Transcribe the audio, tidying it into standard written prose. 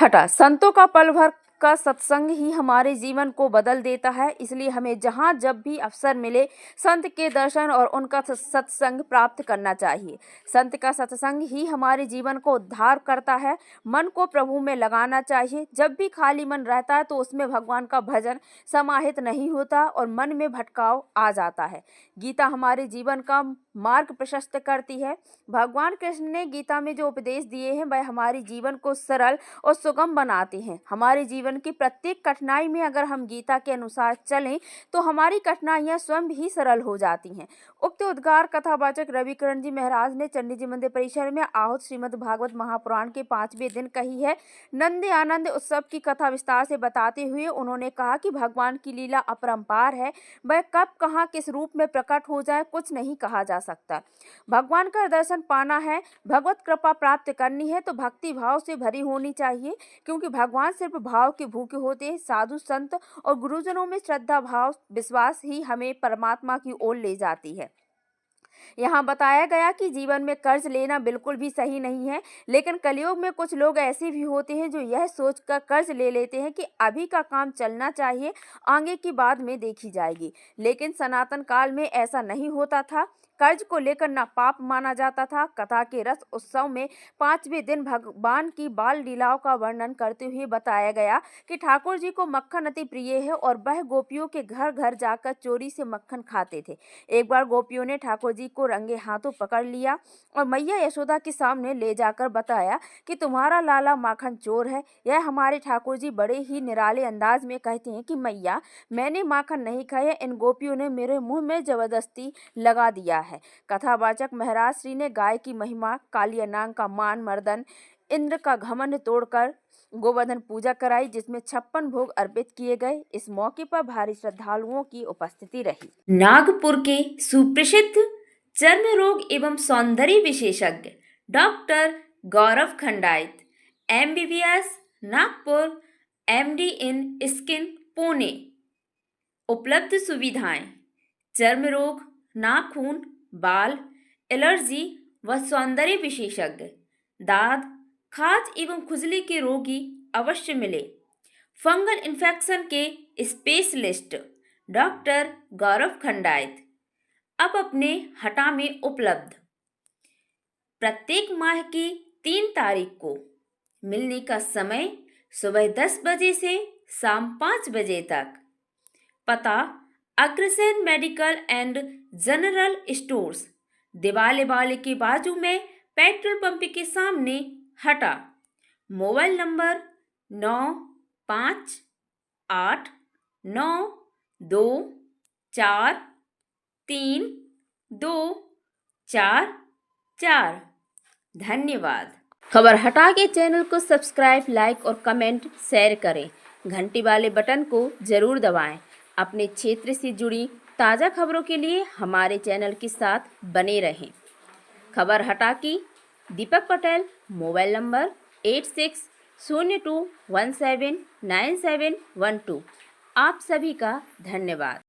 हटा। संतों का पल भर का सत्संग ही हमारे जीवन को बदल देता है, इसलिए हमें जहाँ जब भी अवसर मिले संत के दर्शन और उनका सत्संग प्राप्त करना चाहिए। संत का सत्संग ही हमारे जीवन को उद्धार करता है। मन को प्रभु में लगाना चाहिए। जब भी खाली मन रहता है तो उसमें भगवान का भजन समाहित नहीं होता और मन में भटकाव आ जाता है। गीता हमारे जीवन का मार्ग प्रशस्त करती है। भगवान कृष्ण ने गीता में जो उपदेश दिए हैं वह हमारे जीवन को सरल और सुगम बनाते हैं। हमारे जीवन की प्रत्येक कठिनाई में अगर हम गीता के अनुसार चलें तो हमारी कठिनाइयां स्वयं ही सरल हो जाती हैं। उक्त उद्गार कथावाचक रविकरण जी महाराज ने चंडी जी मंदिर परिसर में आहूत श्रीमद् भागवत महापुराण के 5वें दिन कही है। नंद आनंद उत्सव की कथा विस्तार से बताते हुए उन्होंने कहा कि भगवान की लीला अपरंपार है। वह कब कहाँ किस रूप में प्रकट हो जाए कुछ नहीं कहा जा सकता। भगवान का दर्शन पाना है, भगवत कृपा प्राप्त करनी है तो भक्ति भाव से भरी होनी चाहिए, क्योंकि भगवान सिर्फ भाव के भूखे होते हैं। साधु संत और गुरुजनों में श्रद्धा भाव विश्वास ही हमें परमात्मा की ओर ले जाती है। यहाँ बताया गया कि जीवन में कर्ज लेना बिल्कुल भी सही नहीं है, लेकिन कलयुग में कुछ लोग ऐसे भी होते हैं जो यह सोचकर कर्ज ले लेते हैं कि अभी का काम चलना चाहिए, आगे की बाद में देखी जाएगी। लेकिन सनातन काल में ऐसा नहीं होता था। कर्ज को लेकर न पाप माना जाता था। कथा के रस उत्सव में 5वें दिन भगवान की बाल लीलाओं का वर्णन करते हुए बताया गया कि ठाकुर जी को मक्खन अति प्रिय है और वह गोपियों के घर घर जाकर चोरी से मक्खन खाते थे। एक बार गोपियों ने ठाकुर जी को रंगे हाथों पकड़ लिया और मैया यशोदा के सामने ले जाकर बताया कि तुम्हारा लाला माखन चोर है। यह हमारे ठाकुर जी बड़े ही निराले अंदाज में कहते हैं कि मैया, मैंने माखन नहीं खाया, इन गोपियों ने मेरे मुंह में जबरदस्ती लगा दिया है। कथावाचक महाराज श्री ने गाय की महिमा, कालिया नाग का मान मर्दन, इंद्र का घमंड तोड़कर गोवर्धन पूजा कराई, जिसमें 56 भोग अर्पित किए गए। इस मौके पर भारी श्रद्धालुओं की उपस्थिति रही। नागपुर के सुप्रसिद्ध चर्म रोग एवं सौंदर्य विशेषज्ञ डॉक्टर गौरव खंडायत, MBBS नागपुर, MD इन स्किन पुणे। उपलब्ध सुविधाएं: चर्म रोग, नाखून, बाल, एलर्जी व सौंदर्य विशेषज्ञ। दाद, खाज एवं खुजली के रोगी अवश्य मिले। फंगल इन्फेक्शन के स्पेशलिस्ट डॉक्टर गौरव खंडायत अब अपने हटा में उपलब्ध। प्रत्येक माह की 3 तारीख को मिलने का समय सुबह 10 बजे से शाम 5 बजे तक। पता: Agrasen medical and general stores, दिवाले वाले के बाजू में पेट्रोल पंप के सामने, हटा। Mobile number 9589243244। धन्यवाद। खबर हटा के चैनल को सब्सक्राइब, लाइक और कमेंट शेयर करें। घंटी वाले बटन को जरूर दबाएं। अपने क्षेत्र से जुड़ी ताज़ा खबरों के लिए हमारे चैनल के साथ बने रहें। खबर हटा की दीपक पटेल, मोबाइल नंबर 8602179712। आप सभी का धन्यवाद।